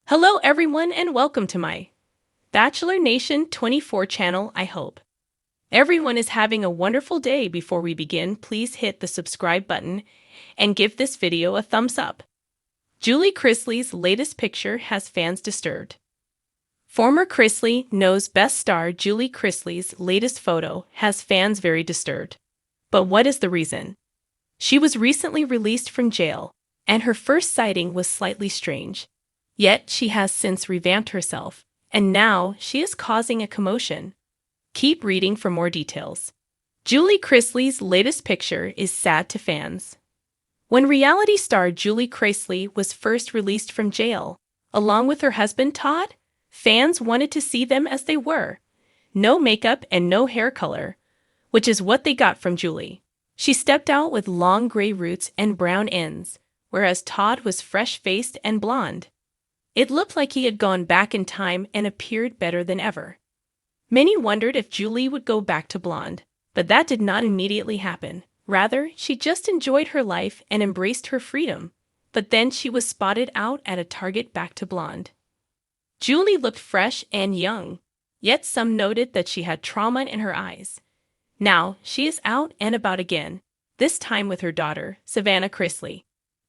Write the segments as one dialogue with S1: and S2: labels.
S1: Hello everyone and welcome to my Bachelor Nation 24 channel. I hope everyone is having a wonderful day. Before we begin, please hit the subscribe button and give this video a thumbs up. Julie Chrisley's latest picture has fans disturbed. Former Chrisley Knows Best star Julie Chrisley's latest photo has fans very disturbed. But what is the reason? She was recently released from jail, and her first sighting was slightly strange. Yet she has since revamped herself, and now she is causing a commotion. Keep reading for more details. Julie Chrisley's latest picture is sad to fans. When reality star Julie Chrisley was first released from jail, along with her husband Todd, fans wanted to see them as they were. No makeup and no hair color, which is what they got from Julie. She stepped out with long gray roots and brown ends, whereas Todd was fresh-faced and blonde. It looked like he had gone back in time and appeared better than ever. Many wondered if Julie would go back to blonde, but that did not immediately happen. Rather, she just enjoyed her life and embraced her freedom. But then she was spotted out at a Target back to blonde. Julie looked fresh and young, yet some noted that she had trauma in her eyes. Now, she is out and about again, this time with her daughter, Savannah Chrisley.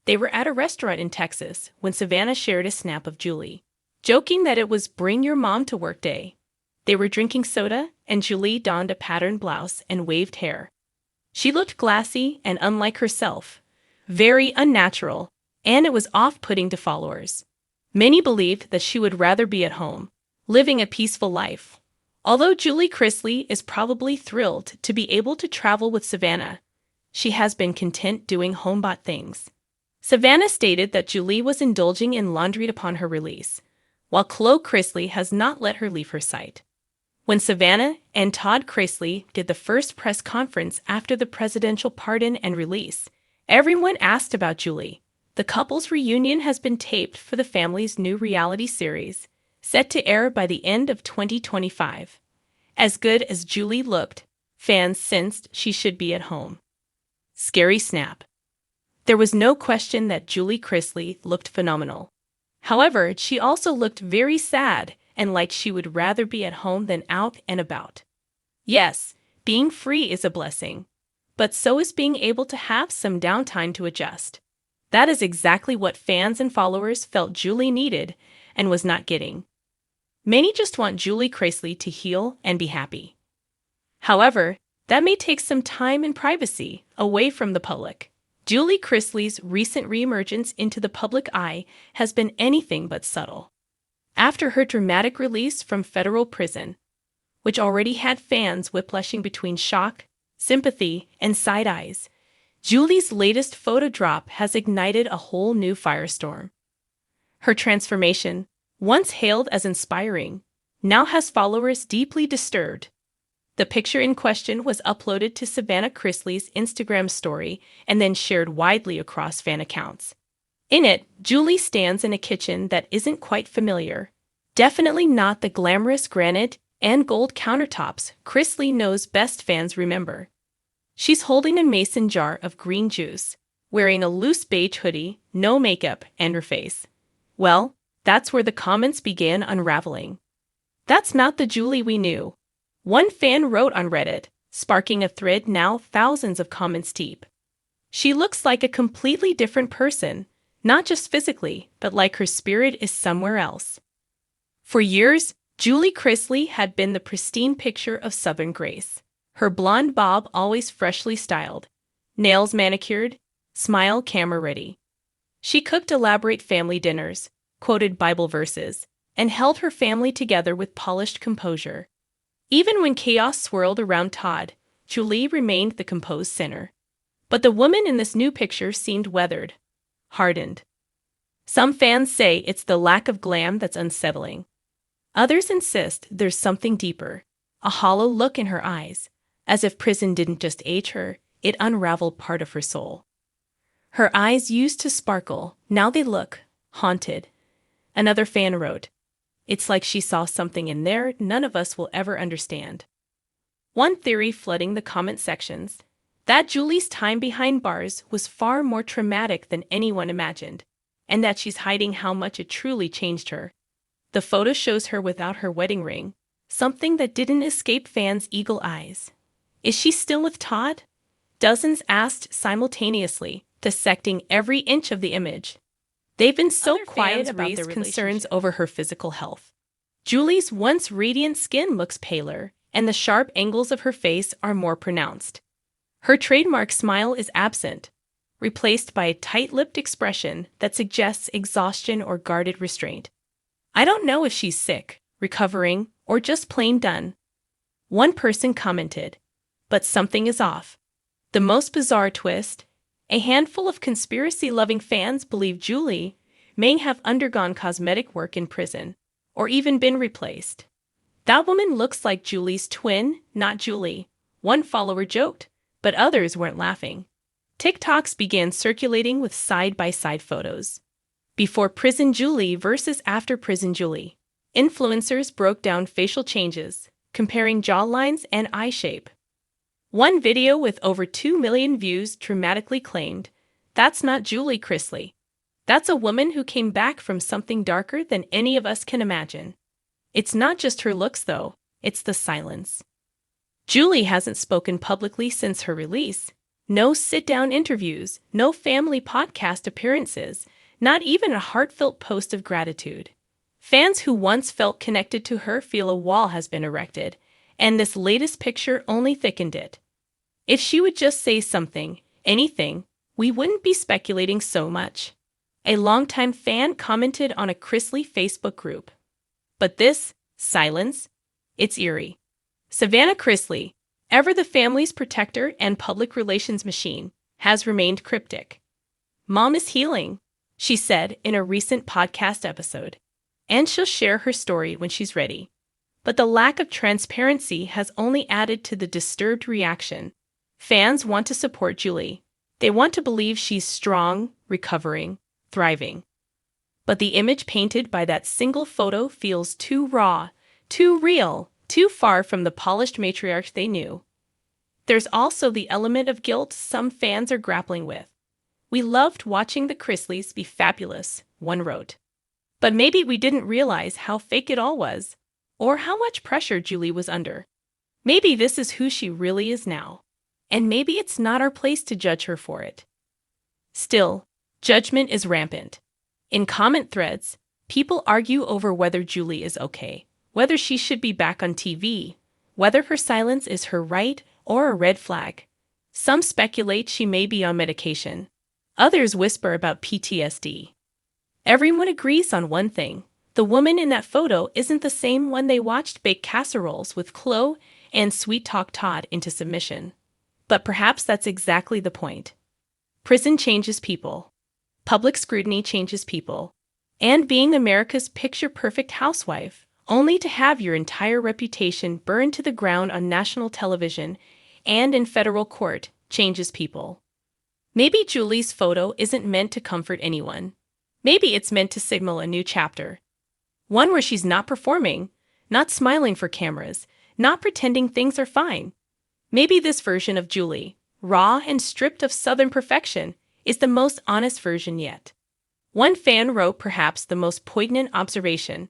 S1: They were at a restaurant in Texas when Savannah shared a snap of Julie, joking that it was Bring Your Mom to Work Day. They were drinking soda, and Julie donned a patterned blouse and waved hair. She looked glassy and unlike herself, very unnatural, and it was off-putting to followers. Many believed that she would rather be at home, living a peaceful life. Although Julie Chrisley is probably thrilled to be able to travel with Savannah, she has been content doing home-bought things. Savannah stated that Julie was indulging in laundry upon her release, while Chloe Chrisley has not let her leave her sight. When Savannah and Todd Chrisley did the first press conference after the presidential pardon and release, everyone asked about Julie. The couple's reunion has been taped for the family's new reality series, set to air by the end of 2025. As good as Julie looked, fans sensed she should be at home. Scary snap. There was no question that Julie Chrisley looked phenomenal. However, she also looked very sad and like she would rather be at home than out and about. Yes, being free is a blessing, but so is being able to have some downtime to adjust. That is exactly what fans and followers felt Julie needed and was not getting. Many just want Julie Chrisley to heal and be happy. However, that may take some time and privacy away from the public. Julie Chrisley's recent reemergence into the public eye has been anything but subtle. After her dramatic release from federal prison, which already had fans whiplashing between shock, sympathy, and side eyes, Julie's latest photo drop has ignited a whole new firestorm. Her transformation, once hailed as inspiring, now has followers deeply disturbed. The picture in question was uploaded to Savannah Chrisley's Instagram story and then shared widely across fan accounts. In it, Julie stands in a kitchen that isn't quite familiar. Definitely not the glamorous granite and gold countertops Chrisley Knows Best fans remember. She's holding a mason jar of green juice, wearing a loose beige hoodie, no makeup, and her face. Well, that's where the comments began unraveling. That's not the Julie we knew. One fan wrote on Reddit, sparking a thread now thousands of comments deep. She looks like a completely different person, not just physically, but like her spirit is somewhere else. For years, Julie Chrisley had been the pristine picture of Southern grace. Her blonde bob always freshly styled, nails manicured, smile camera ready. She cooked elaborate family dinners, quoted Bible verses, and held her family together with polished composure. Even when chaos swirled around Todd, Julie remained the composed center. But the woman in this new picture seemed weathered, hardened. Some fans say it's the lack of glam that's unsettling. Others insist there's something deeper, a hollow look in her eyes, as if prison didn't just age her, it unraveled part of her soul. Her eyes used to sparkle, now they look haunted. Another fan wrote, "It's like she saw something in there none of us will ever understand." One theory flooding the comment sections, that Julie's time behind bars was far more traumatic than anyone imagined. and that she's hiding how much it truly changed her. The photo shows her without her wedding ring, something that didn't escape fans' eagle eyes. Is she still with Todd? Dozens asked simultaneously, dissecting every inch of the image. They've been so
S2: Other
S1: quiet
S2: fans
S1: about
S2: raised
S1: their concerns over her physical health. Julie's once radiant skin looks paler, and the sharp angles of her face are more pronounced. Her trademark smile is absent, replaced by a tight-lipped expression that suggests exhaustion or guarded restraint. I don't know if she's sick, recovering, or just plain done. One person commented, but something is off. The most bizarre twist: a handful of conspiracy-loving fans believe Julie may have undergone cosmetic work in prison, or even been replaced. That woman looks like Julie's twin, not Julie, one follower joked, but others weren't laughing. TikToks began circulating with side-by-side photos. Before prison Julie versus after prison Julie. Influencers broke down facial changes, comparing jawlines and eye shape. One video with over 2 million views dramatically claimed, "That's not Julie Chrisley. That's a woman who came back from something darker than any of us can imagine." It's not just her looks, though, it's the silence. Julie hasn't spoken publicly since her release. No sit-down interviews, no family podcast appearances, not even a heartfelt post of gratitude. Fans who once felt connected to her feel a wall has been erected, and this latest picture only thickened it. If she would just say something, anything, we wouldn't be speculating so much. A longtime fan commented on a Chrisley Facebook group. But this silence, it's eerie. Savannah Chrisley, ever the family's protector and public relations machine, has remained cryptic. "Mom is healing," she said in a recent podcast episode, and she'll share her story when she's ready. But the lack of transparency has only added to the disturbed reaction. Fans want to support Julie. They want to believe she's strong, recovering, thriving. But the image painted by that single photo feels too raw, too real, too far from the polished matriarch they knew. There's also the element of guilt some fans are grappling with. "We loved watching the Chrisleys be fabulous," one wrote. "But maybe we didn't realize how fake it all was, or how much pressure Julie was under. Maybe this is who she really is now, and maybe it's not our place to judge her for it." Still, judgment is rampant. In comment threads, people argue over whether Julie is okay, whether she should be back on TV, whether her silence is her right or a red flag. Some speculate she may be on medication. Others whisper about PTSD. Everyone agrees on one thing: the woman in that photo isn't the same one they watched bake casseroles with Chloe and sweet-talk Todd into submission. But perhaps that's exactly the point. Prison changes people. Public scrutiny changes people. And being America's picture-perfect housewife, only to have your entire reputation burned to the ground on national television and in federal court, changes people. Maybe Julie's photo isn't meant to comfort anyone. Maybe it's meant to signal a new chapter. One where she's not performing, not smiling for cameras, not pretending things are fine. Maybe this version of Julie, raw and stripped of Southern perfection, is the most honest version yet. One fan wrote perhaps the most poignant observation: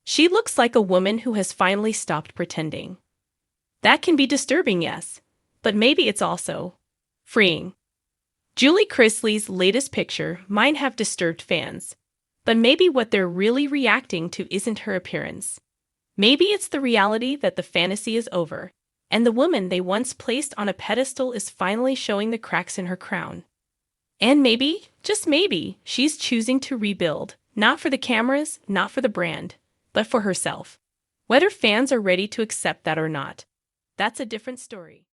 S1: "She looks like a woman who has finally stopped pretending." That can be disturbing, yes, but maybe it's also freeing. Julie Chrisley's latest picture might have disturbed fans, but maybe what they're really reacting to isn't her appearance. Maybe it's the reality that the fantasy is over, and the woman they once placed on a pedestal is finally showing the cracks in her crown. And maybe, just maybe, she's choosing to rebuild, not for the cameras, not for the brand, but for herself. Whether fans are ready to accept that or not, that's a different story.